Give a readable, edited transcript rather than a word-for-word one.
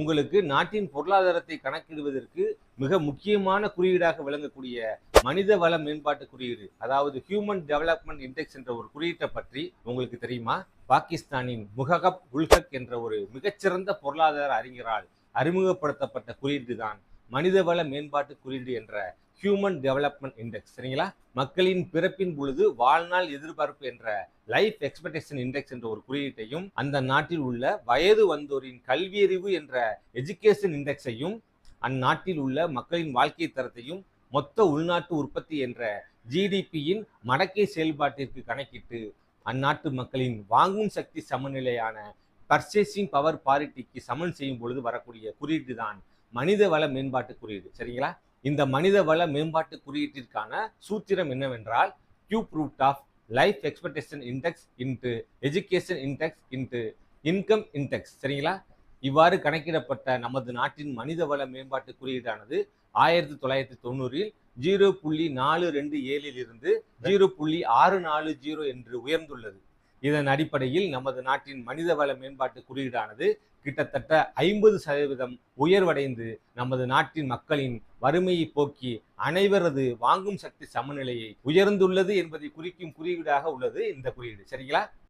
உங்களுக்கு நாட்டின் பொருளாதாரத்தை கணக்கிடுவதற்கு மிக முக்கியமான குறியீடாக விளங்கக்கூடிய மனித வள மேம்பாட்டு குறியீடு, அதாவது ஹியூமன் டெவலப்மெண்ட் இண்டெக்ஸ் என்ற ஒரு குறியீட்டை பற்றி உங்களுக்கு தெரியுமா? பாகிஸ்தானின் முஹகப் உல்-ஹக் என்ற ஒரு மிகச்சிறந்த பொருளாதார அறிஞரால் அறிமுகப்படுத்தப்பட்ட குறியீடு தான் மனிதவள மேம்பாட்டு குறியீடு என்ற ஹியூமன் டெவலப்மெண்ட் இண்டெக்ஸ். சரிங்களா? மக்களின் பிறப்பின் பொழுது வாழ்நாள் எதிர்பார்ப்பு என்ற லைஃப் எக்ஸ்பெக்டேஷன் இண்டெக்ஸ் என்ற ஒரு குறியீட்டையும், அந்த நாட்டில் உள்ள வயது வந்தோரின் கல்வியறிவு என்ற எஜுகேஷன் இண்டெக்ஸையும், அந்நாட்டில் உள்ள மக்களின் வாழ்க்கை தரத்தையும் மொத்த உள்நாட்டு உற்பத்தி என்ற ஜிடிபியின் மடக்கை செயல்பாட்டிற்கு கணக்கிட்டு அந்நாட்டு மக்களின் வாங்கும் சக்தி சமநிலையான பர்ச்சேசிங் பவர் பாரிட்டிக்கு சமன் செய்யும் பொழுது வரக்கூடிய குறியீடு தான் மனித வள மேம்பாட்டு குறியீடு. சரிங்களா? இந்த மனித வள மேம்பாட்டு குறியீட்டிற்கான சூத்திரம் என்னவென்றால் cube root of life expectancy index into education index into income index. சரிங்களா? இவ்வாறு கணக்கிடப்பட்ட நமது நாட்டின் மனித வள மேம்பாட்டு குறியீடானது 1990 0.427 இருந்து 0.640 என்று உயர்ந்துள்ளது. இதன் அடிப்படையில் நமது நாட்டின் மனித வள மேம்பாட்டு குறியீடானது கிட்டத்தட்ட 50% உயர்வடைந்து நமது நாட்டின் மக்களின் வறுமையை போக்கி அனைவரது வாங்கும் சக்தி சமநிலையை உயர்ந்துள்ளது என்பதை குறிக்கும் குறியீடாக உள்ளது இந்த குறியீடு. சரிங்களா?